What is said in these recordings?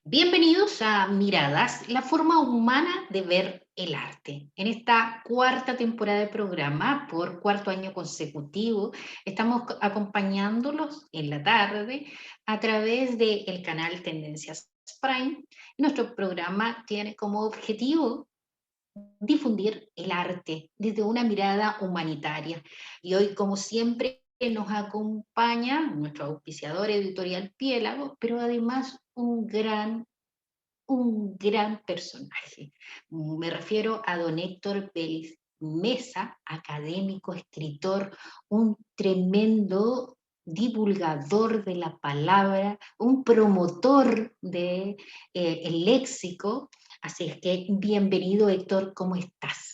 Bienvenidos a Miradas, la forma humana de ver el arte. En esta cuarta temporada de programa, por cuarto año consecutivo, estamos acompañándolos en la tarde a través del canal Tendencias Prime. Nuestro programa tiene como objetivo difundir el arte desde una mirada humanitaria. Y hoy, como siempre, nos acompaña nuestro auspiciador editorial Piélago, pero además un gran personaje. Me refiero a don Héctor Vélez Mesa, académico, escritor, un tremendo divulgador de la palabra, un promotor de el léxico. Así es que bienvenido, Héctor, ¿cómo estás?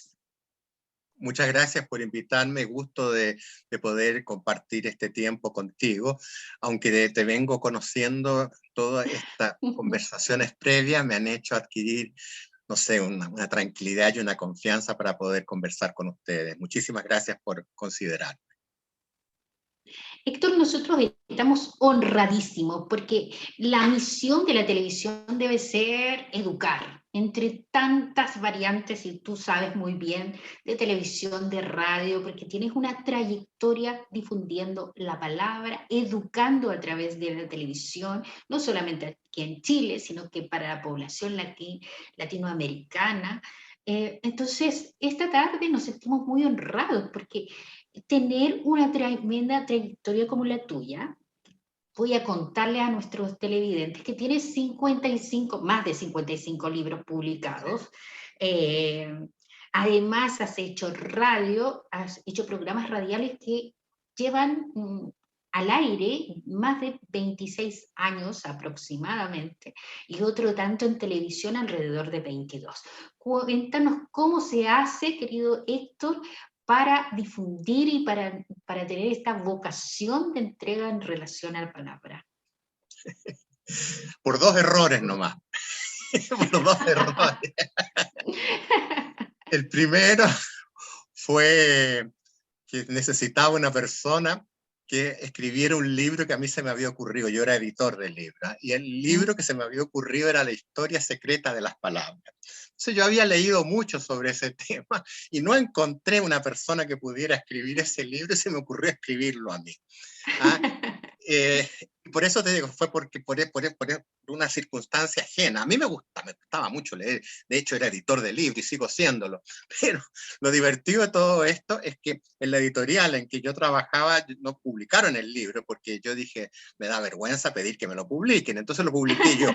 Muchas gracias por invitarme, gusto de poder compartir este tiempo contigo, aunque te vengo conociendo, todas estas conversaciones previas me han hecho adquirir, no sé, una tranquilidad y una confianza para poder conversar con ustedes. Muchísimas gracias por considerar. Héctor, nosotros estamos honradísimos porque la misión de la televisión debe ser educar entre tantas variantes, y tú sabes muy bien, de televisión, de radio, porque tienes una trayectoria difundiendo la palabra, educando a través de la televisión, no solamente aquí en Chile, sino que para la población latinoamericana. Entonces, esta tarde nos sentimos muy honrados porque tener una tremenda trayectoria como la tuya, voy a contarle a nuestros televidentes que tienes 55, más de 55 libros publicados. Eh, Además, has hecho radio, has hecho programas radiales que llevan al aire más de 26 años aproximadamente, y otro tanto en televisión alrededor de 22. Cuéntanos cómo se hace, querido Héctor, para difundir y para tener esta vocación de entrega en relación a la palabra. Por dos errores nomás, por dos errores. El primero fue que necesitaba una persona que escribiera un libro que a mí se me había ocurrido. Yo era editor del libro, ¿eh? Y el libro que se me había ocurrido era La historia secreta de las palabras. Entonces yo había leído mucho sobre ese tema y no encontré una persona que pudiera escribir ese libro y se me ocurrió escribirlo a mí. ¿Ah? Por eso te digo, fue porque por una circunstancia ajena. A mí me gustaba mucho leer, de hecho era editor de libros y sigo siéndolo, pero lo divertido de todo esto es que en la editorial en que yo trabajaba no publicaron el libro porque yo dije, me da vergüenza pedir que me lo publiquen, entonces lo publiqué yo.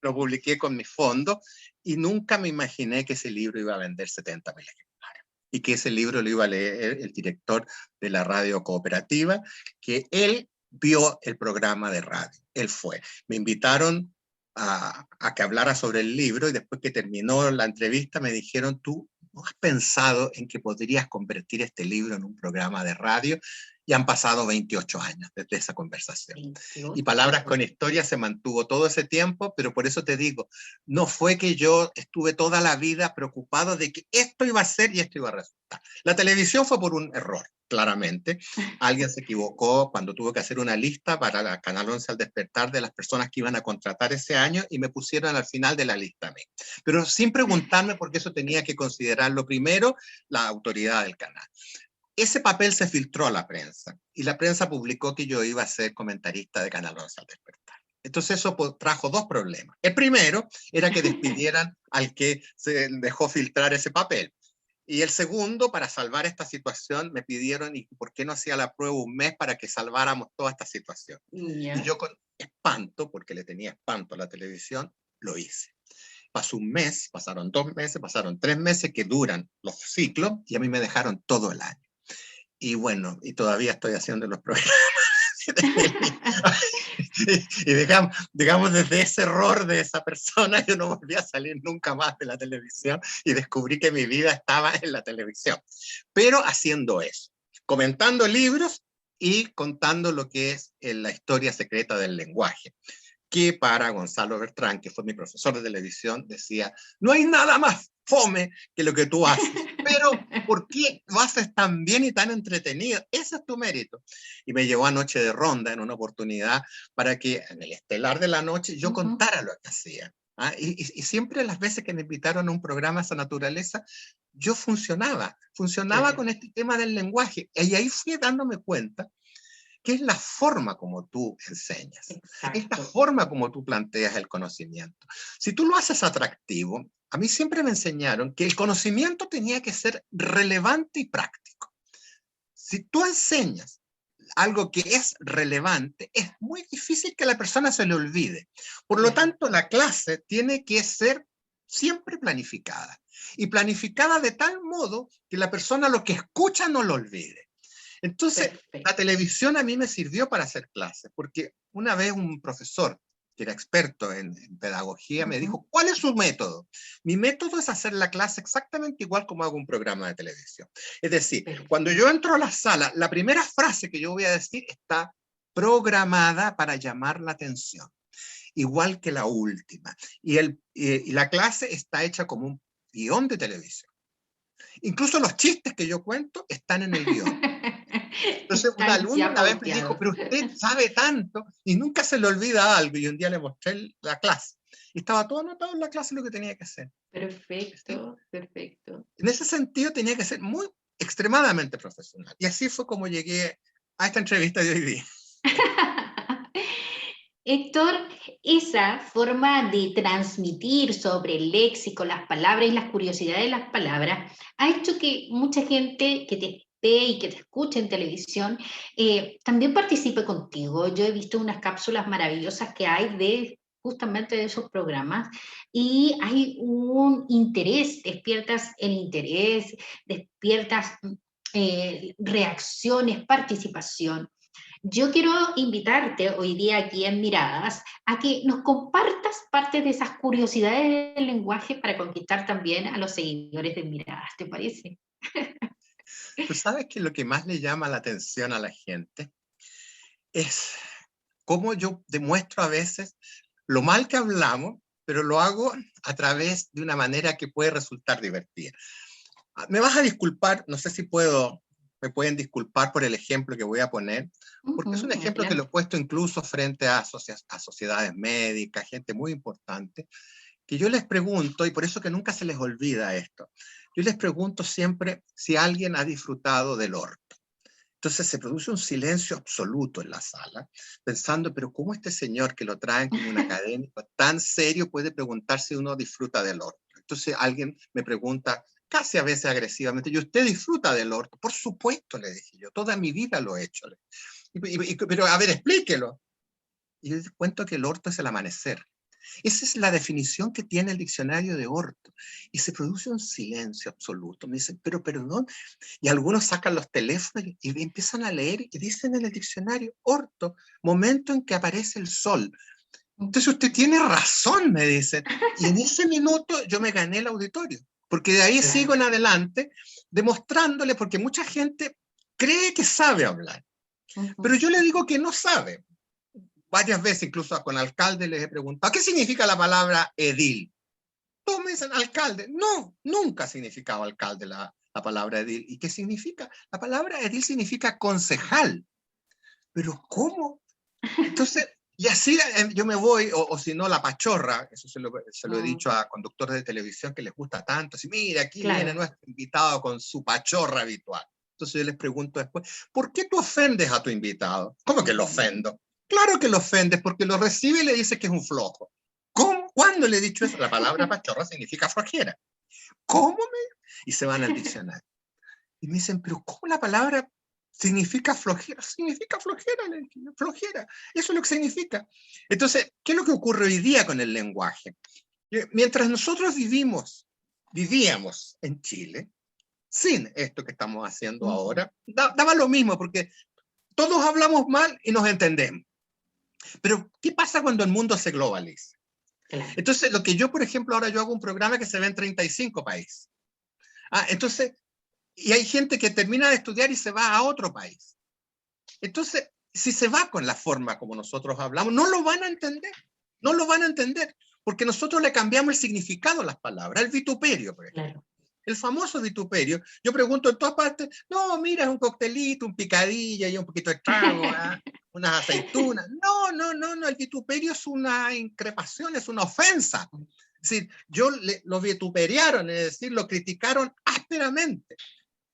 Lo publiqué con mi fondo y nunca me imaginé que ese libro iba a vender 70.000 ejemplares y que ese libro lo iba a leer el director de la radio cooperativa, que él vio el programa de radio. Él fue. Me invitaron a que hablara sobre el libro y después que terminó la entrevista me dijeron, ¿tú no has pensado en que podrías convertir este libro en un programa de radio? Y han pasado 28 años desde esa conversación. Y 28. Palabras con Historia se mantuvo todo ese tiempo, pero por eso te digo, no fue que yo estuve toda la vida preocupado de que esto iba a ser y esto iba a resultar. La televisión fue por un error, claramente. Alguien se equivocó cuando tuvo que hacer una lista para la Canal 11 al despertar de las personas que iban a contratar ese año y me pusieron al final de la lista a mí. Pero sin preguntarme, porque eso tenía que considerarlo primero la autoridad del canal. Ese papel se filtró a la prensa y la prensa publicó que yo iba a ser comentarista de Canal 11 al despertar. Entonces eso trajo dos problemas. El primero era que despidieran al que se dejó filtrar ese papel. Y el segundo, para salvar esta situación, me pidieron, ¿y por qué no hacía la prueba un mes para que salváramos toda esta situación? Y Ya. yo con espanto, porque le tenía espanto a la televisión, lo hice. Pasó un mes, pasaron 2 meses, pasaron 3 meses que duran los ciclos y a mí me dejaron todo el año. Y bueno, y todavía estoy haciendo los programas. Y digamos, desde ese error de esa persona, yo no volví a salir nunca más de la televisión y descubrí que mi vida estaba en la televisión. Pero haciendo eso, comentando libros y contando lo que es la historia secreta del lenguaje, que para Gonzalo Bertrán, que fue mi profesor de televisión, decía, no hay nada más fome que lo que tú haces, pero ¿por qué lo haces tan bien y tan entretenido? Ese es tu mérito. Y me llevó a Noche de Ronda en una oportunidad para que en el estelar de la noche yo contara lo que hacía. ¿Ah? Y siempre las veces que me invitaron a un programa de esa naturaleza, yo funcionaba Claro, con este tema del lenguaje. Y ahí fui dándome cuenta que es la forma como tú enseñas, es la exacto. forma como tú planteas el conocimiento. Si tú lo haces atractivo, a mí siempre me enseñaron que el conocimiento tenía que ser relevante y práctico. Si tú enseñas algo que es relevante, es muy difícil que a la persona se le olvide. Por lo Claro, tanto, la clase tiene que ser siempre planificada. Y planificada de tal modo que la persona lo que escucha no lo olvide. Entonces, la perfecto. televisión a mí me sirvió para hacer clases, porque una vez un profesor que era experto en pedagogía me Ujú. dijo, ¿cuál es su método? Mi método es hacer la clase exactamente igual como hago un programa de televisión. Es decir, cuando yo Perfecto. entro a la sala, la primera frase que yo voy a decir está programada para llamar la atención, igual que la última. Y la clase está hecha como un guión de televisión. Incluso los chistes que yo cuento están en el guión. Entonces, un Están alumno ya una vez me dijo, pauteados. pero usted sabe tanto y nunca se le olvida algo. Y un día le mostré la clase. Y estaba todo anotado en la clase lo que tenía que hacer. ¿Sí? Perfecto, perfecto. En ese sentido tenía que ser muy extremadamente profesional. Y así fue como llegué a esta entrevista de hoy día. Héctor, esa forma de transmitir sobre el léxico, las palabras y las curiosidades de las palabras ha hecho que mucha gente que te ve y que te escucha en televisión también participe contigo. Yo he visto unas cápsulas maravillosas que hay de justamente de esos programas y hay un interés, despiertas el interés, despiertas reacciones, participación. Yo quiero invitarte hoy día aquí en Miradas a que nos compartas parte de esas curiosidades del lenguaje para conquistar también a los seguidores de Miradas, ¿te parece? Tú sabes que lo que más le llama la atención a la gente es cómo yo demuestro a veces lo mal que hablamos, pero lo hago a través de una manera que puede resultar divertida. Me vas a disculpar, no sé si me pueden disculpar por el ejemplo que voy a poner, porque es un ejemplo que lo he Adelante. puesto incluso frente a sociedades médicas, gente muy importante, que yo les pregunto, y por eso que nunca se les olvida esto, yo les pregunto siempre si alguien ha disfrutado del orto. Entonces se produce un silencio absoluto en la sala, pensando, pero ¿cómo este señor que lo traen como un académico tan serio puede preguntar si uno disfruta del orto? Entonces alguien me pregunta, casi a veces agresivamente, ¿y usted disfruta del orto? Por supuesto, le dije yo, toda mi vida lo he hecho. Pero a ver, explíquelo. Y yo les cuento que el orto es el amanecer. Esa es la definición que tiene el diccionario de orto. Y se produce un silencio absoluto. Me dicen, pero perdón. Y algunos sacan los teléfonos y empiezan a leer y dicen en el diccionario, orto, momento en que aparece el sol. Entonces usted tiene razón, me dicen. Y en ese minuto yo me gané el auditorio. Porque de ahí sigo Claro. en adelante demostrándole, porque mucha gente cree que sabe hablar. Pero Ujú. yo le digo que no sabe. Varias veces, incluso con alcaldes, les he preguntado, ¿qué significa la palabra edil? Todos me dicen alcalde. No, nunca ha significado alcalde la palabra edil. ¿Y qué significa? La palabra edil significa concejal. ¿Pero cómo? Entonces, y así yo me voy, o si no, la pachorra, eso se lo he Mm, dicho a conductores de televisión que les gusta tanto, así, mira, aquí viene claro. nuestro invitado con su pachorra habitual. Entonces yo les pregunto después, ¿por qué tú ofendes a tu invitado? ¿Cómo que lo Mm. ofendo? Claro que lo ofendes porque lo recibe y le dice que es un flojo. ¿Cómo? ¿Cuándo le he dicho eso? La palabra pachorra significa flojera. ¿Cómo me? Y se van al diccionario. Y me dicen, pero ¿cómo la palabra significa flojera? Significa flojera, flojera. Eso es lo que significa. Entonces, ¿qué es lo que ocurre hoy día con el lenguaje? Mientras nosotros vivíamos en Chile, sin esto que estamos haciendo Ujú. ahora, daba lo mismo, porque todos hablamos mal y nos entendemos. Pero, ¿qué pasa cuando el mundo se globaliza? Claro. Entonces, lo que yo, por ejemplo, ahora yo hago un programa que se ve en 35 países. Entonces, y hay gente que termina de estudiar y se va a otro país. Entonces, si se va con la forma como nosotros hablamos, no lo van a entender. No lo van a entender. Porque nosotros le cambiamos el significado a las palabras, el vituperio, por ejemplo. Claro. El famoso vituperio, yo pregunto en todas partes, no, mira, es un coctelito, un picadilla y un poquito de trago, unas aceitunas. No, no, no, no, el vituperio es una increpación, es una ofensa. Es decir, lo vituperiaron, es decir, lo criticaron ásperamente.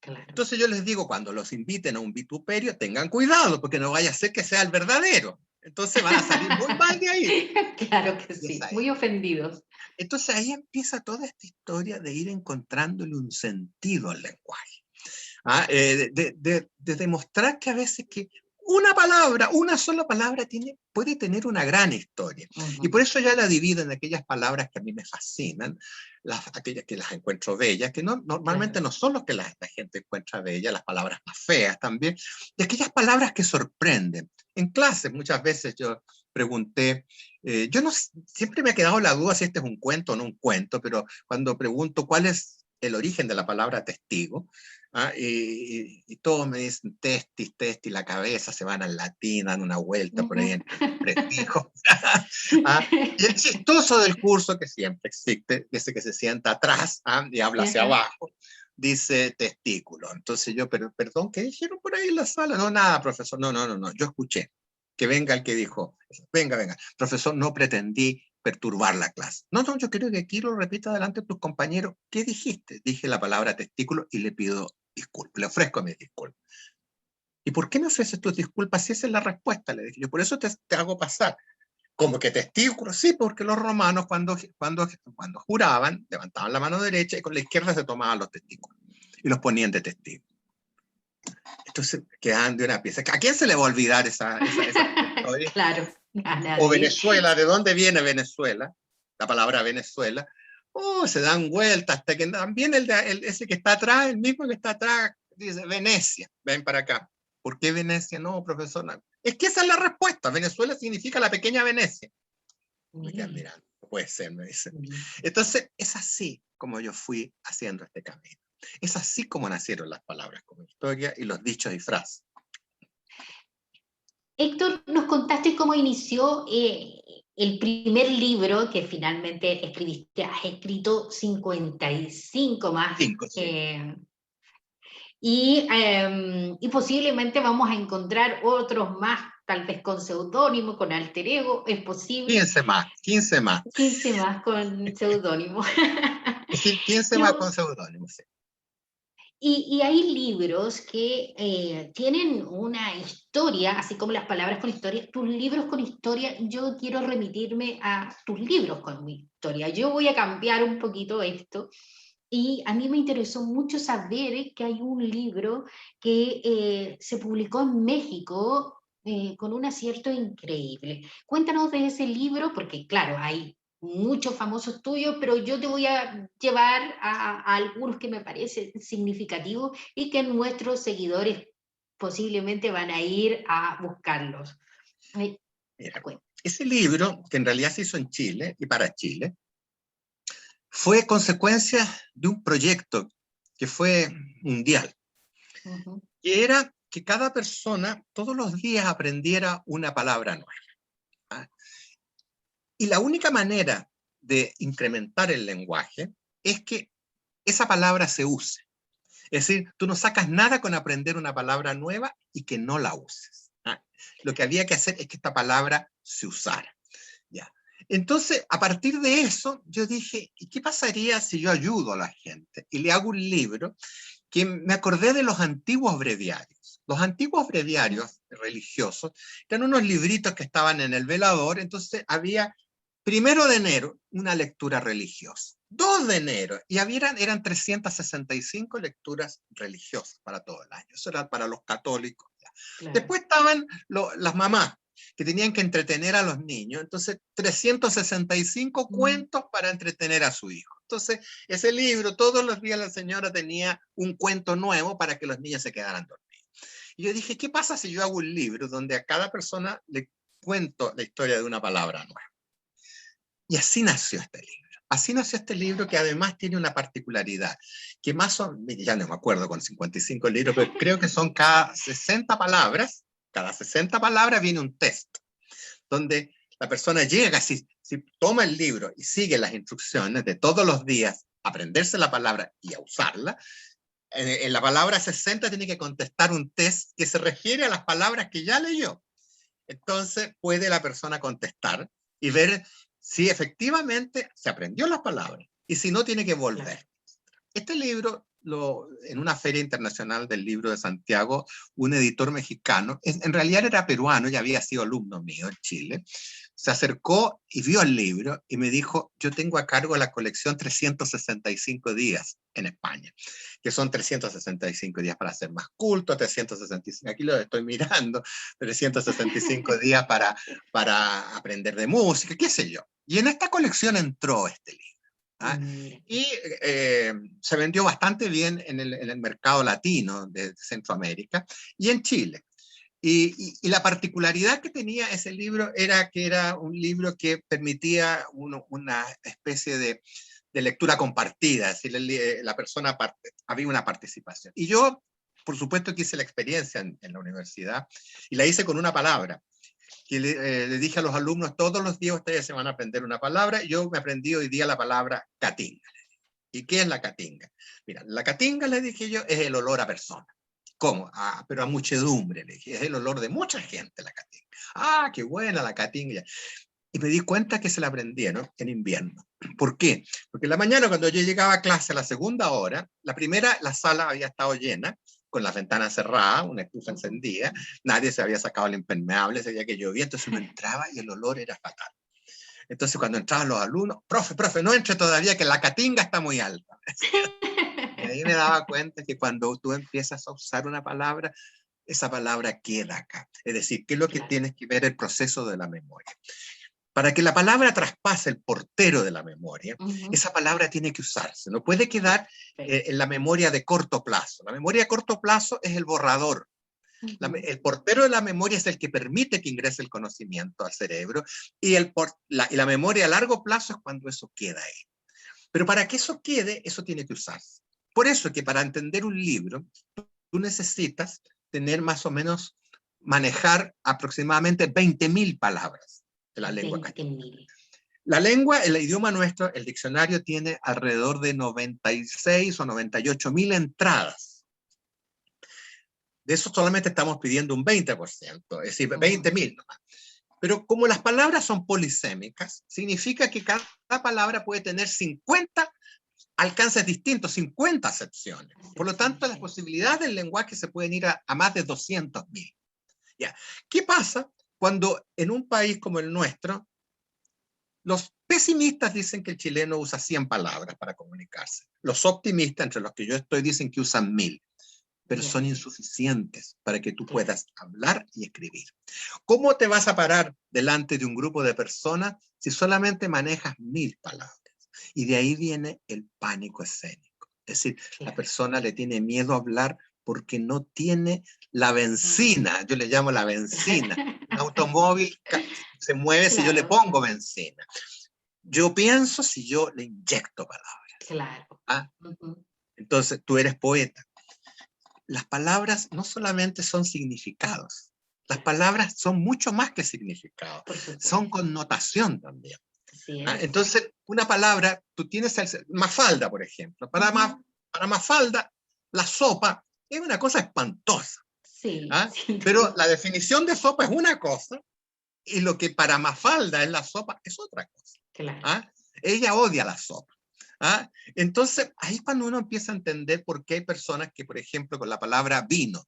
Claro. Entonces yo les digo, cuando los inviten a un vituperio, tengan cuidado, porque no vaya a ser que sea el verdadero. Entonces van a salir muy mal de ahí. Claro que sí, muy ofendidos. Entonces ahí empieza toda esta historia de ir encontrándole un sentido al lenguaje. De demostrar que a veces que una sola palabra puede tener una gran historia. Y por eso ya la divido en aquellas palabras que a mí me fascinan, aquellas que las encuentro bellas, que normalmente no son las que la gente encuentra bellas, las palabras más feas también, y aquellas palabras que sorprenden. En clase muchas veces yo pregunté, siempre me ha quedado la duda si este es un cuento o no un cuento, pero cuando pregunto cuál es el origen de la palabra testigo, y todos me dicen testis, la cabeza, se van al latín, dan una vuelta por ahí entre prefijos. Y el chistoso del curso que siempre existe, ese que se sienta atrás y habla hacia abajo, dice testículo. Entonces yo, pero perdón, ¿qué dijeron por ahí en la sala? No, nada, profesor, no, yo escuché. Que venga el que dijo, venga, profesor, no pretendí perturbar la clase. No, yo creo que aquí lo repita delante de tus compañeros. ¿Qué dijiste? Dije la palabra testículo y le pido disculpas, le ofrezco mis disculpas. ¿Y por qué me ofreces tus disculpas si esa es la respuesta? Le dije yo, por eso te hago pasar. Como que testículo, sí, porque los romanos cuando juraban, levantaban la mano derecha y con la izquierda se tomaban los testículos y los ponían de testigo. Entonces quedan de una pieza. ¿A quién se le va a olvidar esa historia? Claro. O Venezuela, ¿de dónde viene Venezuela? La palabra Venezuela. Se dan vueltas hasta que también ese que está atrás, el mismo que está atrás, dice Venecia, ven para acá. ¿Por qué Venecia? No, profesor. No. Es que esa es la respuesta. Venezuela significa la pequeña Venecia. Me quedan mirando. No puede ser, me dicen. Entonces, es así como yo fui haciendo este camino. Es así como nacieron las palabras como historia y los dichos y frases. Héctor, nos contaste cómo inició el primer libro que finalmente escribiste. Has escrito 55 más. 5, sí. Y posiblemente vamos a encontrar otros más, tal vez con seudónimo, con alter ego, es posible. 15 más. 15 más con seudónimo. Sí, 15 más con seudónimo, sí. Y hay libros que tienen una historia, así como las palabras con historia. Tus libros con historia, yo quiero remitirme a tus libros con historia. Yo voy a cambiar un poquito esto. Y a mí me interesó mucho saber que hay un libro que se publicó en México con un acierto increíble. Cuéntanos de ese libro, porque claro, hay muchos famosos tuyos, pero yo te voy a llevar a algunos que me parecen significativos y que nuestros seguidores posiblemente van a ir a buscarlos. Mira, ese libro, que en realidad se hizo en Chile y para Chile, fue consecuencia de un proyecto que fue mundial, que era que cada persona todos los días aprendiera una palabra nueva. Y la única manera de incrementar el lenguaje es que esa palabra se use. Es decir, tú no sacas nada con aprender una palabra nueva y que no la uses. Lo que había que hacer es que esta palabra se usara. ¿Ya? Entonces, a partir de eso, yo dije, ¿y qué pasaría si yo ayudo a la gente? Y le hago un libro que me acordé de los antiguos breviarios. Los antiguos breviarios religiosos eran unos libritos que estaban en el velador, entonces había 1 de enero una lectura religiosa, 2 de enero, y eran 365 lecturas religiosas para todo el año. Eso era para los católicos. Claro. Después estaban las mamás, que tenían que entretener a los niños. Entonces, 365 cuentos para entretener a su hijo. Entonces, ese libro, todos los días la señora tenía un cuento nuevo para que los niños se quedaran dormidos. Y yo dije, ¿qué pasa si yo hago un libro donde a cada persona le cuento la historia de una palabra nueva? Y así nació este libro. Así nació este libro, que además tiene una particularidad, que más son, ya no me acuerdo con 55 libros, pero creo que son cada 60 palabras viene un test, donde la persona llega, si toma el libro y sigue las instrucciones de todos los días, aprenderse la palabra y a usarla, en la palabra 60 tiene que contestar un test que se refiere a las palabras que ya leyó. Entonces puede la persona contestar y ver si efectivamente se aprendió las palabras y si no tiene que volver. Este libro, en una feria internacional del libro de Santiago, un editor mexicano, en realidad era peruano y había sido alumno mío en Chile, se acercó y vio el libro y me dijo, yo tengo a cargo la colección 365 días en España, que son 365 días para ser más culto, 365, aquí lo estoy mirando, 365 días para aprender de música, qué sé yo. Y en esta colección entró este libro. ¿Ah? Y se vendió bastante bien en el mercado latino de Centroamérica y en Chile. Y la particularidad que tenía ese libro era que era un libro que permitía una especie de lectura compartida, es decir, la persona había una participación. Y yo, por supuesto, que hice la experiencia en la universidad y la hice con una palabra. Que le dije a los alumnos, todos los días ustedes se van a aprender una palabra, y yo me aprendí hoy día la palabra catinga. ¿Y qué es la catinga? Mira, la catinga, le dije yo, es el olor a persona. ¿Cómo? Ah, pero a muchedumbre, le dije, es el olor de mucha gente la catinga. Ah, qué buena la catinga. Y me di cuenta que se la aprendieron en invierno. ¿Por qué? Porque en la mañana, cuando yo llegaba a clase a la segunda hora, la primera, la sala había estado llena, con las ventanas cerradas, una estufa encendida, nadie se había sacado el impermeable, se veía que llovía, entonces uno entraba y el olor era fatal. Entonces cuando entraban los alumnos, profe, no entre todavía, que la catinga está muy alta. Y ahí me daba cuenta que cuando tú empiezas a usar una palabra, esa palabra queda acá. Es decir, ¿qué es lo que tienes que ver? El proceso de la memoria. Para que la palabra traspase el portero de la memoria, esa palabra tiene que usarse. No puede quedar en la memoria de corto plazo. La memoria de corto plazo es el borrador. El portero de la memoria es el que permite que ingrese el conocimiento al cerebro, y la memoria a largo plazo es cuando eso queda ahí. Pero para que eso quede, eso tiene que usarse. Por eso es que para entender un libro, tú necesitas tener más o menos, manejar aproximadamente 20.000 palabras de la lengua castellana. La lengua, el idioma nuestro, el diccionario tiene alrededor de 96 o 98.000 entradas. De eso solamente estamos pidiendo un 20%, es decir, 20.000 nomás. Pero como las palabras son polisémicas, significa que cada palabra puede tener 50 alcances distintos, 50 acepciones. Por lo tanto, las posibilidades del lenguaje se pueden ir a más de 200.000. ¿Ya? ¿Qué pasa cuando en un país como el nuestro, los pesimistas dicen que el chileno usa 100 palabras para comunicarse? Los optimistas, entre los que yo estoy, dicen que usan 1.000. Pero son insuficientes para que tú puedas hablar y escribir. ¿Cómo te vas a parar delante de un grupo de personas si solamente manejas 1.000 palabras? Y de ahí viene el pánico escénico. Es decir, la persona le tiene miedo a hablar porque no tiene la benzina. Yo le llamo la benzina. Un automóvil se mueve si yo le pongo benzina. Yo pienso si yo le inyecto palabras. Claro. ¿Ah? Entonces, tú eres poeta. Las palabras no solamente son significados, las palabras son mucho más que significados, son connotación también. Entonces, una palabra, tú tienes Mafalda, por ejemplo. Para Mafalda, la sopa es una cosa espantosa. Sí, pero la definición de sopa es una cosa, y lo que para Mafalda es la sopa es otra cosa. Claro. Ella odia la sopa. Entonces, ahí cuando uno empieza a entender por qué hay personas que, por ejemplo, con la palabra vino,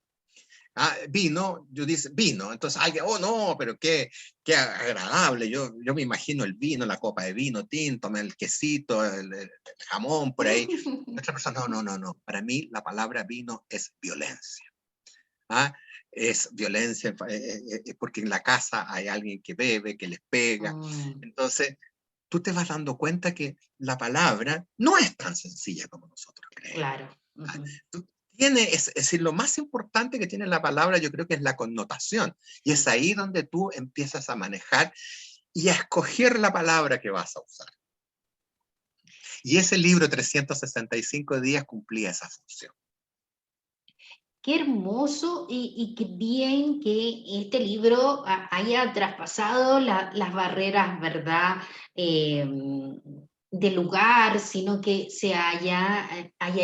vino, yo dice vino, entonces alguien, oh no, pero qué agradable, yo me imagino el vino, la copa de vino tinto, el quesito, el jamón por ahí. Otra persona, no, para mí la palabra vino es violencia. Es violencia porque en la casa hay alguien que bebe, que les pega. Entonces, tú te vas dando cuenta que la palabra no es tan sencilla como nosotros creemos. Claro. Es decir, lo más importante que tiene la palabra, yo creo que es la connotación. Y es ahí donde tú empiezas a manejar y a escoger la palabra que vas a usar. Y ese libro, 365 días, cumplía esa función. Qué hermoso y qué bien que este libro haya traspasado las barreras, ¿verdad? de lugar, sino que se haya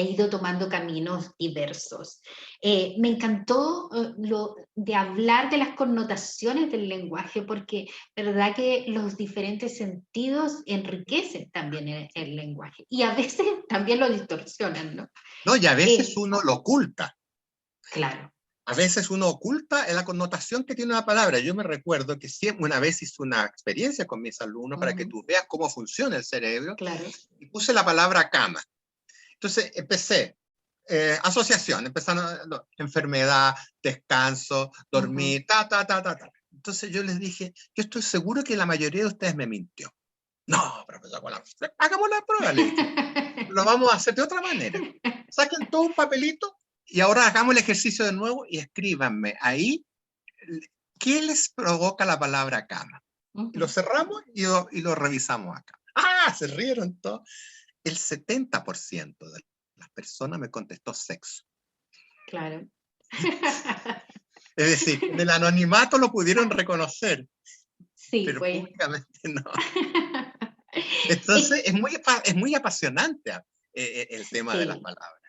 ido tomando caminos diversos. Me encantó lo de hablar de las connotaciones del lenguaje, porque verdad que los diferentes sentidos enriquecen también el lenguaje y a veces también lo distorsionan, ¿no? No, y a veces Eh, uno lo oculta. claro. A veces uno oculta la connotación que tiene una palabra. Yo me recuerdo que siempre, una vez hice una experiencia con mis alumnos para que Ujú, tú veas cómo funciona el cerebro claro. y puse la palabra cama. Entonces empecé, asociación, empezando enfermedad, descanso, Ujú. dormir, ta. Entonces yo les dije, yo estoy seguro que la mayoría de ustedes me mintió. No, profesor, bueno, hagamos la prueba, le dije. Lo vamos a hacer de otra manera. Saquen todo un papelito y ahora hagamos el ejercicio de nuevo y escríbanme ahí qué les provoca la palabra cama. Y lo Ujú, cerramos y lo revisamos acá. ¡Ah! Se rieron todos. El 70% de las personas me contestó sexo. claro. Es decir, en el anonimato lo pudieron reconocer, Sí, pero pues. públicamente no. Es Entonces, es muy apasionante el tema de las sí. palabras.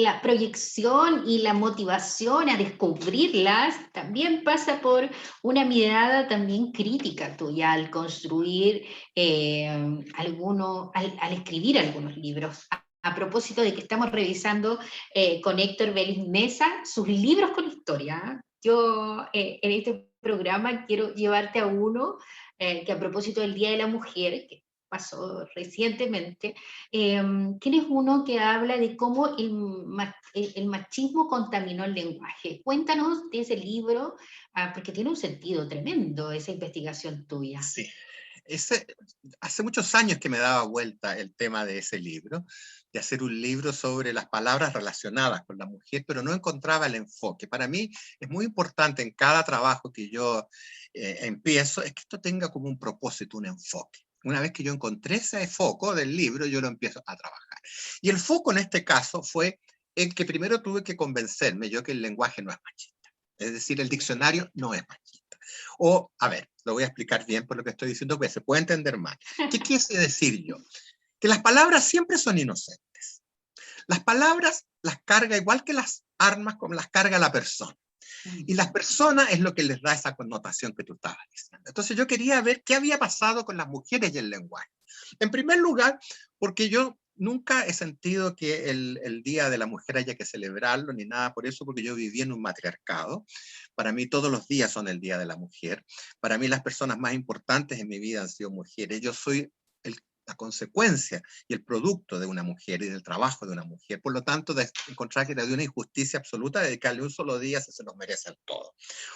La proyección y la motivación a descubrirlas también pasa por una mirada también crítica tuya al construir al escribir algunos libros. A propósito de que estamos revisando con Héctor Vélez Mesa sus libros con historia. ¿Ah? Yo en este programa quiero llevarte a uno que a propósito del Día de la Mujer, que pasó recientemente, tienes uno que habla de cómo el machismo contaminó el lenguaje. Cuéntanos de ese libro, porque tiene un sentido tremendo esa investigación tuya. Sí. Ese, hace muchos años que me daba vuelta el tema de ese libro, de hacer un libro sobre las palabras relacionadas con la mujer, pero no encontraba el enfoque. Para mí es muy importante en cada trabajo que yo empiezo, es que esto tenga como un propósito, un enfoque. Una vez que yo encontré ese foco del libro, yo lo empiezo a trabajar. Y el foco en este caso fue el que primero tuve que convencerme yo que el lenguaje no es machista. Es decir, el diccionario no es machista. O, a ver, lo voy a explicar bien por lo que estoy diciendo, porque se puede entender mal. ¿Qué quise decir yo? Que las palabras siempre son inocentes. Las palabras las carga igual que las armas, como las carga la persona. Y las personas es lo que les da esa connotación que tú estabas diciendo. Entonces yo quería ver qué había pasado con las mujeres y el lenguaje. En primer lugar, porque yo nunca he sentido que el Día de la Mujer haya que celebrarlo, ni nada por eso, porque yo viví en un matriarcado. Para mí todos los días son el Día de la Mujer. Para mí las personas más importantes en mi vida han sido mujeres. Yo soy la consecuencia y el producto de una mujer y del trabajo de una mujer. Por lo tanto, de encontrar que era de una injusticia absoluta dedicarle un solo día si se los merecen todo.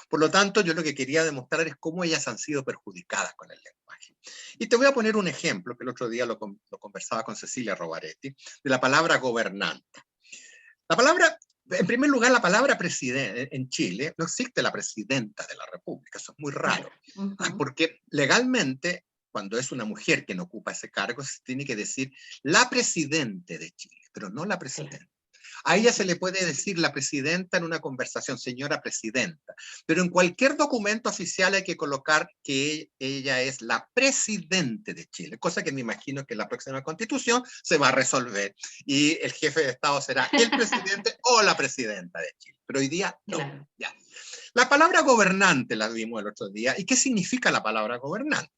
Por lo tanto, yo lo que quería demostrar es cómo ellas han sido perjudicadas con el lenguaje. Y te voy a poner un ejemplo que el otro día lo conversaba con Cecilia Rovaretti, de la palabra gobernanta. La palabra, en primer lugar, la palabra presidente en Chile, no existe la presidenta de la República, eso es muy Claro. raro, Ujú, porque legalmente, cuando es una mujer quien ocupa ese cargo, se tiene que decir la presidente de Chile, pero no la claro. presidenta. A ella se Ujú, le puede decir la presidenta en una conversación, señora presidenta, pero en cualquier documento oficial hay que colocar que ella es la presidente de Chile, cosa que me imagino que en la próxima constitución se va a resolver y el jefe de Estado será el presidente o la presidenta de Chile, pero hoy día no. claro. Ya. La palabra gobernante la vimos el otro día. ¿Y qué significa la palabra gobernante?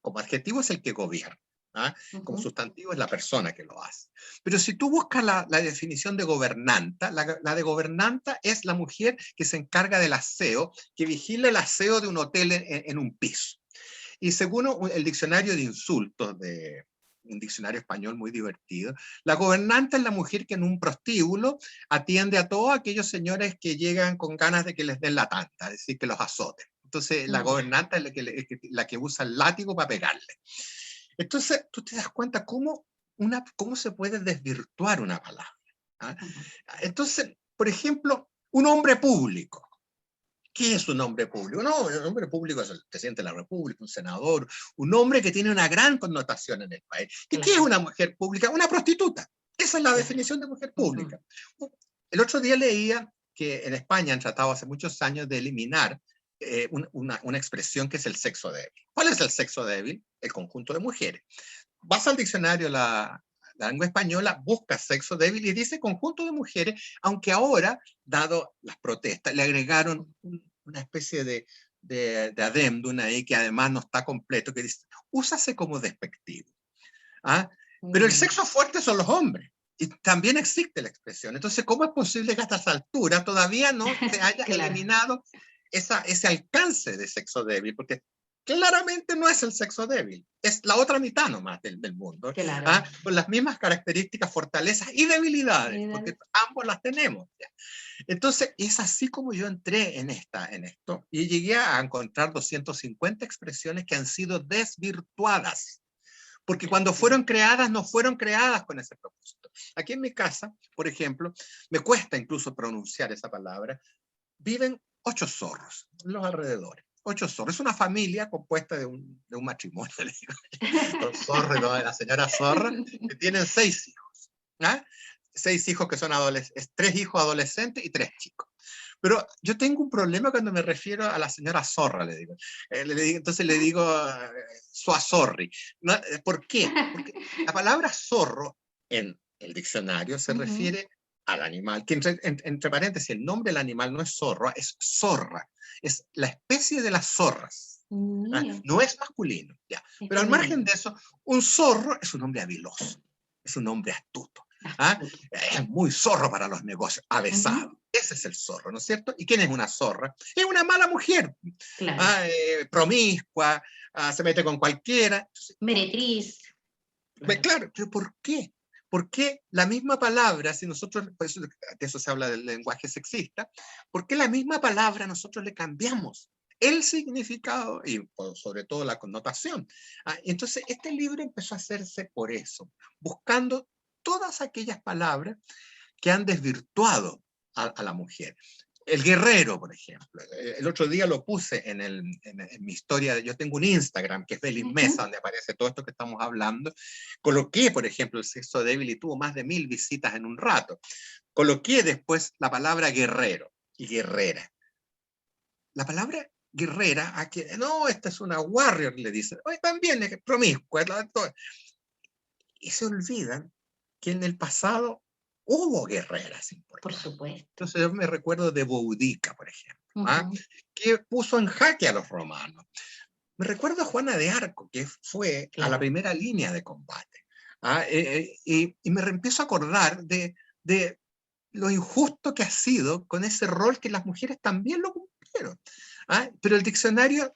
Como adjetivo es el que gobierna. ¿Ah? Como Ujú, sustantivo es la persona que lo hace. Pero si tú buscas la definición de gobernanta, la de gobernanta es la mujer que se encarga del aseo, que vigila el aseo de un hotel en un piso. Y según el diccionario de insultos de un diccionario español muy divertido, la gobernanta es la mujer que en un prostíbulo atiende a todos aquellos señores que llegan con ganas de que les den la tanta, es decir, que los azoten. Entonces, la ya. gobernanta es la que usa el látigo para pegarle. Entonces, tú te das cuenta cómo se puede desvirtuar una palabra. ¿Ah? Ujú, Entonces, por ejemplo, un hombre público. ¿Qué es un hombre público? No, un hombre público es el presidente de la República, un senador, un hombre que tiene una gran connotación en el país. ¿Y qué es claro, una mujer pública? Una prostituta. Esa es la claro. definición de mujer Ujú, pública. El otro día leía que en España han tratado hace muchos años de eliminar una expresión que es el sexo débil. ¿Cuál es el sexo débil? El conjunto de mujeres. Vas al diccionario, la lengua española, busca sexo débil y dice conjunto de mujeres, aunque ahora, dado las protestas, le agregaron una especie de adendum ahí que además no está completo, que dice, úsase como despectivo. ¿Ah? Pero el sexo fuerte son los hombres. Y también existe la expresión. Entonces, ¿cómo es posible que a estas alturas todavía no se haya Claro. eliminado ese alcance de sexo débil? Porque claramente no es el sexo débil, es la otra mitad nomás del mundo, Claro. ¿ah? Con las mismas características, fortalezas y debilidades, porque ambos las tenemos. ¿Ya? Entonces, es así como yo entré en esto, y llegué a encontrar 250 expresiones que han sido desvirtuadas. Porque cuando fueron creadas, no fueron creadas con ese propósito. Aquí en mi casa, por ejemplo, me cuesta incluso pronunciar esa palabra, viven 8 zorros en los alrededores. 8 zorros. Es una familia compuesta de un matrimonio, le digo. Los zorros y la señora zorra, que tienen 6 hijos. ¿Ah? 6 hijos que son adolescentes, 3 hijos adolescentes y 3 chicos. Pero yo tengo un problema cuando me refiero a la señora zorra, le digo. Entonces le digo suazorri. ¿No? ¿Por qué? Porque la palabra zorro en el diccionario se refiere al animal, que entre paréntesis, el nombre del animal no es zorro, es zorra. Es la especie de las zorras. No es masculino. Ya. Pero al margen de eso, un zorro es un hombre habiloso, es un hombre astuto. ¿Ah? Es muy zorro para los negocios, avesado. Ese es el zorro, ¿no es cierto? ¿Y quién es una zorra? Es una mala mujer, Claro. promiscua, se mete con cualquiera. Meretriz. Claro, pero ¿por qué? ¿Por qué la misma palabra, si nosotros, pues, de eso se habla del lenguaje sexista, ¿por qué la misma palabra nosotros le cambiamos el significado y sobre todo la connotación? Entonces, este libro empezó a hacerse por eso, buscando todas aquellas palabras que han desvirtuado a la mujer. El guerrero, por ejemplo. El otro día lo puse en mi historia. Yo tengo un Instagram que es Belis Mesa, donde aparece todo esto que estamos hablando. Coloqué, por ejemplo, el sexo débil y tuvo más de 1000 visitas en un rato. Coloqué después la palabra guerrero y guerrera. La palabra guerrera, aquí, no, esta es una warrior, le dicen. Hoy también es promiscua. Y se olvidan que en el pasado hubo guerreras importantes. Por supuesto. Entonces yo me recuerdo de Boudica, por ejemplo, que puso en jaque a los romanos. Me recuerdo a Juana de Arco, que fue a la primera línea de combate. Y me empiezo a acordar de lo injusto que ha sido con ese rol que las mujeres también lo cumplieron. Pero el diccionario,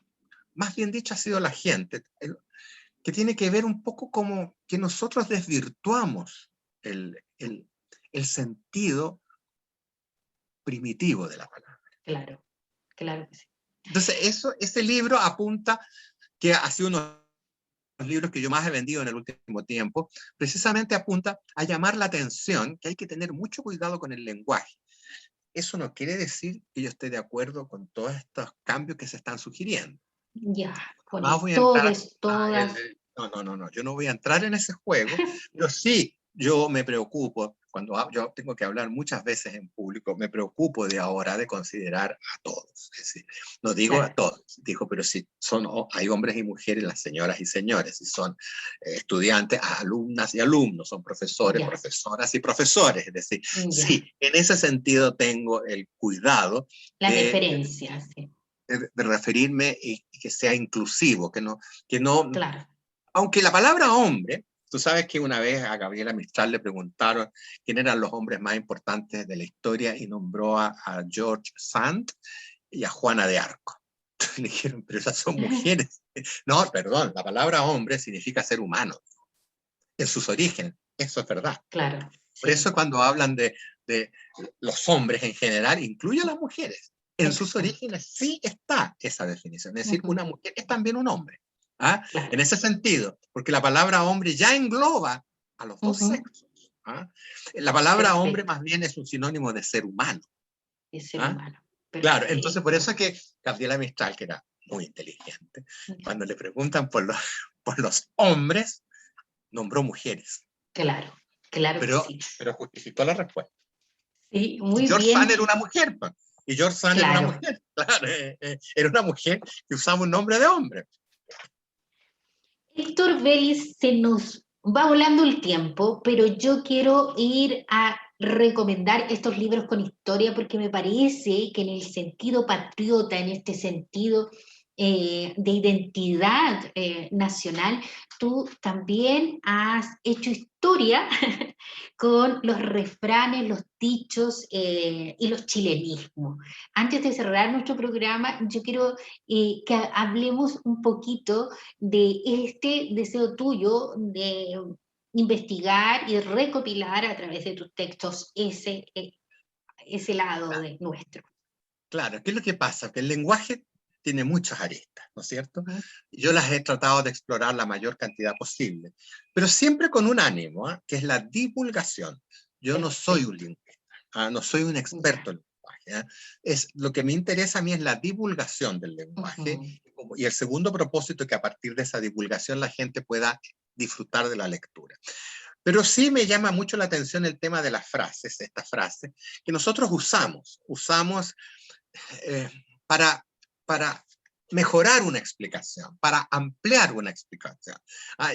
más bien dicho, ha sido la gente, que tiene que ver un poco como que nosotros desvirtuamos el sentido primitivo de la palabra. Claro, claro que sí. Entonces, ese libro apunta, que ha sido uno de los libros que yo más he vendido en el último tiempo, precisamente apunta a llamar la atención que hay que tener mucho cuidado con el lenguaje. Eso no quiere decir que yo esté de acuerdo con todos estos cambios que se están sugiriendo. Ya, con todas. No, yo no voy a entrar en ese juego, pero sí, yo me preocupo, cuando yo tengo que hablar muchas veces en público, me preocupo de ahora de considerar a todos. Es decir, no digo a todos, digo, pero si hay hombres y mujeres, las señoras y señores, si son estudiantes, alumnas y alumnos, son profesores, profesoras y profesores. Es decir, sí, en ese sentido tengo el cuidado. La deferencia, sí. De referirme y que sea inclusivo, que no. Claro. Aunque la palabra hombre, tú sabes que una vez a Gabriela Mistral le preguntaron quién eran los hombres más importantes de la historia y nombró a George Sand y a Juana de Arco. Le dijeron, pero esas son mujeres. No, perdón, la palabra hombre significa ser humano en sus orígenes, eso es verdad. Claro. Por eso cuando hablan de los hombres en general, incluye a las mujeres. En sus orígenes sí está esa definición, es decir, una mujer es también un hombre. Claro. En ese sentido, porque la palabra hombre ya engloba a los dos sexos. La palabra hombre más bien es un sinónimo de ser humano. De ser humano. Claro, entonces por eso es que Gabriela Mistral, que era muy inteligente, cuando le preguntan por los hombres, nombró mujeres. Claro, claro pero, que sí. Pero justificó la respuesta. Sí, muy George bien. Sand era una mujer. Y George Sand era una Claro. mujer, claro, era una mujer que usaba un nombre de hombre. Héctor Vélez, se nos va volando el tiempo, pero yo quiero ir a recomendar estos libros con historia porque me parece que en el sentido patriota, en este sentido de identidad nacional, tú también has hecho historia con los refranes, los dichos y los chilenismos. Antes de cerrar nuestro programa, yo quiero que hablemos un poquito de este deseo tuyo de investigar y recopilar a través de tus textos ese lado de nuestro. Claro, ¿qué es lo que pasa? Que el lenguaje tiene muchas aristas, ¿no es cierto? ¿Mm? Yo las he tratado de explorar la mayor cantidad posible, pero siempre con un ánimo, ¿eh? Que es la divulgación. Yo no soy un Perfecto. lingüista, no soy un Ya. experto en lenguaje. Lo que me interesa a mí es la divulgación del lenguaje, Ujú. y el segundo propósito es que a partir de esa divulgación la gente pueda disfrutar de la lectura. Pero sí me llama mucho la atención el tema de las frases, estas frases que nosotros usamos eh, para, para mejorar una explicación, para ampliar una explicación.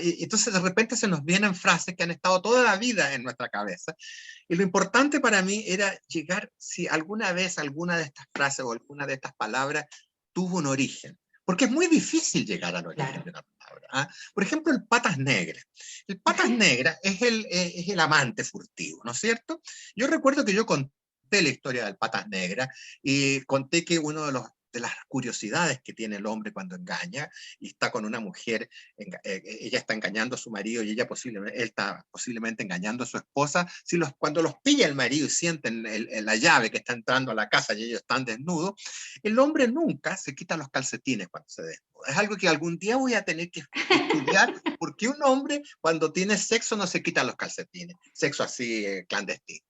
Y entonces de repente se nos vienen frases que han estado toda la vida en nuestra cabeza. Y lo importante para mí era llegar, si alguna vez alguna de estas frases o alguna de estas palabras tuvo un origen. Porque es muy difícil llegar al origen Claro. de una palabra. Por ejemplo, el patas negras. El patas negras es el amante furtivo, ¿no es cierto? Yo recuerdo que yo conté la historia del patas negras y conté que uno de las curiosidades que tiene el hombre cuando engaña y está con una mujer, ella está engañando a su marido y él está posiblemente engañando a su esposa, cuando los pilla el marido y sienten la llave que está entrando a la casa y ellos están desnudos, el hombre nunca se quita los calcetines cuando se desnuda. Es algo que algún día voy a tener que estudiar, porque un hombre cuando tiene sexo no se quita los calcetines, sexo así clandestino.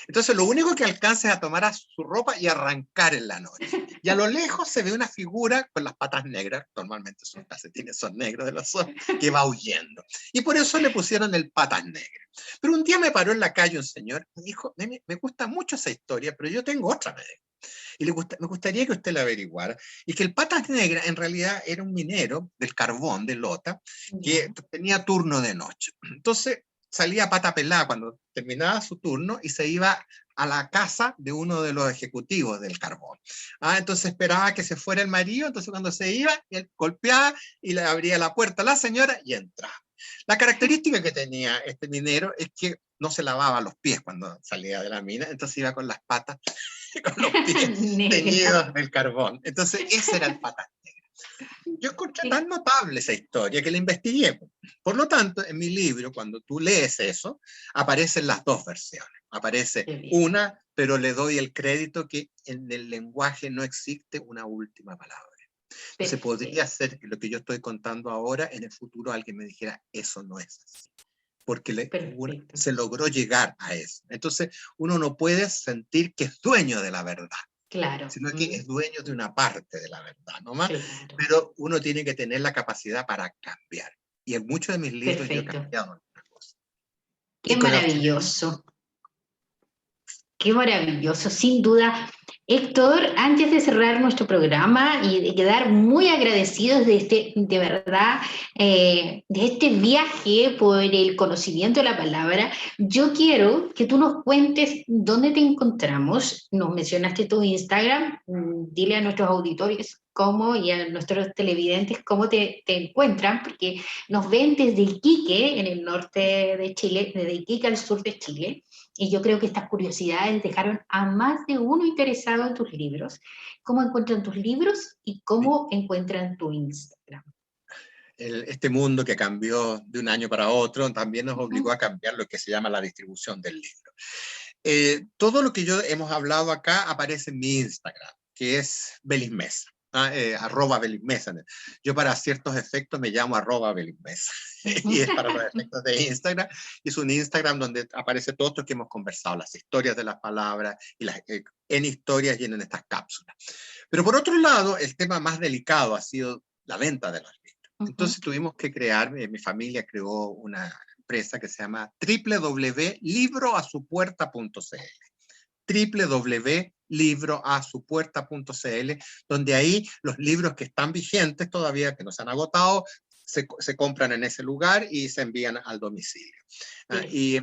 Entonces lo único que alcanza es a tomar a su ropa y arrancar en la noche. Y a lo lejos se ve una figura con las patas negras, normalmente sus calcetines son negros de los ojos, que va huyendo. Y por eso le pusieron el patas negras. Pero un día me paró en la calle un señor y dijo, me gusta mucho esa historia, pero yo tengo otra. Y me gustaría que usted la averiguara. Y que el patas negras en realidad era un minero del carbón de Lota que Ya. tenía turno de noche. Entonces salía a pata pelada cuando terminaba su turno y se iba a la casa de uno de los ejecutivos del carbón. Entonces esperaba que se fuera el marido, entonces cuando se iba, él golpeaba y le abría la puerta a la señora y entraba. La característica que tenía este minero es que no se lavaba los pies cuando salía de la mina, entonces iba con las patas, con los pies Negra. teñidos del carbón. Entonces ese era el patas negras. Yo encontré tan notable esa historia que la investigué. Por lo tanto, en mi libro, cuando tú lees eso, aparecen las dos versiones. Aparece Qué bien. una, pero le doy el crédito que en el lenguaje no existe una última palabra. Entonces podría Perfecto. ser que lo que yo estoy contando ahora, en el futuro alguien me dijera, eso no es así, porque Perfecto. se logró llegar a eso. Entonces uno no puede sentir que es dueño de la verdad, Claro. sino que es dueño de una parte de la verdad, ¿no más? Claro. Pero uno tiene que tener la capacidad para cambiar. Y en muchos de mis libros yo he Perfecto. cambiado algunas cosas. Qué Y con los chilenos, maravilloso. Qué maravilloso, sin duda. Héctor, antes de cerrar nuestro programa y de quedar muy agradecidos de verdad, de este viaje por el conocimiento de la palabra, yo quiero que tú nos cuentes dónde te encontramos. Nos mencionaste tu Instagram, dile a nuestros auditores cómo y a nuestros televidentes cómo te encuentran, porque nos ven desde Iquique, en el norte de Chile, desde Iquique al sur de Chile. Y yo creo que estas curiosidades dejaron a más de uno interesado en tus libros. ¿Cómo encuentran tus libros y cómo encuentran tu Instagram? este mundo que cambió de un año para otro también nos obligó Uh-huh. a cambiar lo que se llama la distribución del libro. Todo lo que hemos hablado acá aparece en mi Instagram, que es Belis Mesa. @Belis Mesa. Yo para ciertos efectos me llamo @Belis Mesa y es para los efectos de Instagram, y es un Instagram donde aparece todo esto que hemos conversado, las historias de las palabras y en historias y en estas cápsulas. Pero por otro lado, el tema más delicado ha sido la venta de los libros. Uh-huh. Entonces tuvimos que crear, mi familia creó una empresa que se llama www.libroasupuerta.cl www.libroasupuerta.cl, donde ahí los libros que están vigentes todavía, que no se han agotado, se compran en ese lugar y se envían al domicilio. Y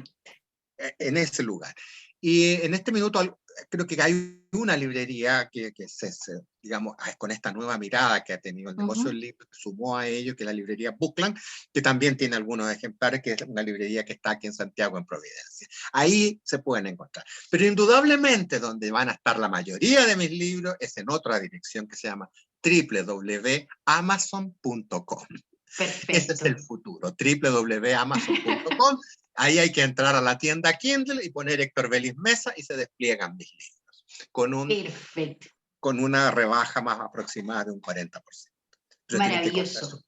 en ese lugar. Y en este minuto creo que hay una librería que digamos, con esta nueva mirada que ha tenido el negocio del libro, que sumó a ello, que es la librería Bookland, que también tiene algunos ejemplares, que es una librería que está aquí en Santiago, en Providencia. Ahí se pueden encontrar. Pero indudablemente donde van a estar la mayoría de mis libros es en otra dirección que se llama www.amazon.com. Ese es el futuro, www.amazon.com. Ahí hay que entrar a la tienda Kindle y poner Héctor Vélez Mesa y se despliegan mis libros. Con una rebaja más aproximada de un 40%. Pero maravilloso.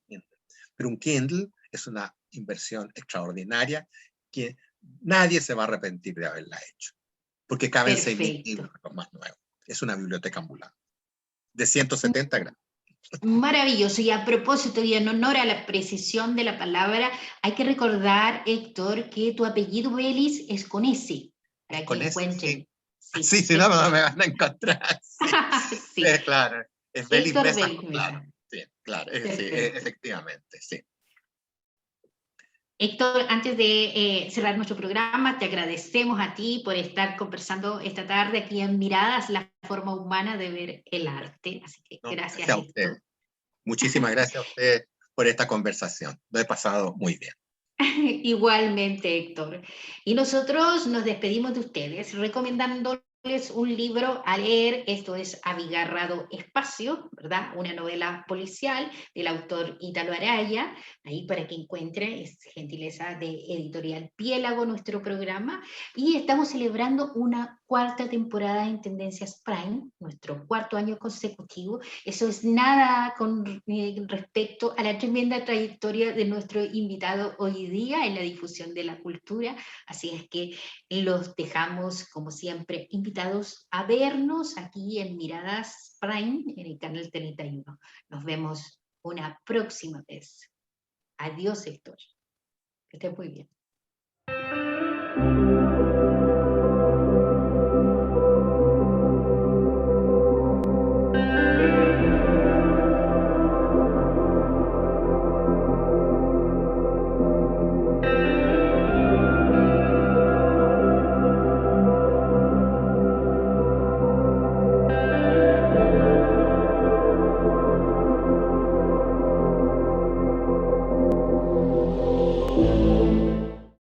Pero un Kindle es una inversión extraordinaria que nadie se va a arrepentir de haberla hecho. Porque caben 6.000 libros, los más nuevos. Es una biblioteca ambulante de 170 gramos. Maravilloso. Y a propósito y en honor a la precisión de la palabra, hay que recordar, Héctor, que tu apellido Vélez es con S, para que encuentren. Sí, si no, no me van a encontrar. Sí, claro. Es Vélez Mesa, claro. Sí, claro, sí, efectivamente, sí. Héctor, antes de cerrar nuestro programa, te agradecemos a ti por estar conversando esta tarde aquí en Miradas, la forma humana de ver el arte. Así que gracias, a usted. Héctor. Muchísimas gracias a usted por esta conversación. Lo he pasado muy bien. Igualmente, Héctor. Y nosotros nos despedimos de ustedes recomendándoles un libro a leer. Esto es Abigarrado Espacio, ¿verdad? Una novela policial del autor Ítalo Araya. Ahí para que encuentre, es gentileza de Editorial Piélago, nuestro programa. Y estamos celebrando una 4ª temporada en Tendencias Prime, nuestro 4º año consecutivo. Eso es nada con respecto a la tremenda trayectoria de nuestro invitado hoy día en la difusión de la cultura. Así es que los dejamos, como siempre, invitados a vernos aquí en Miradas Prime, en el canal 31. Nos vemos una próxima vez. Adiós, Héctor. Que estés muy bien.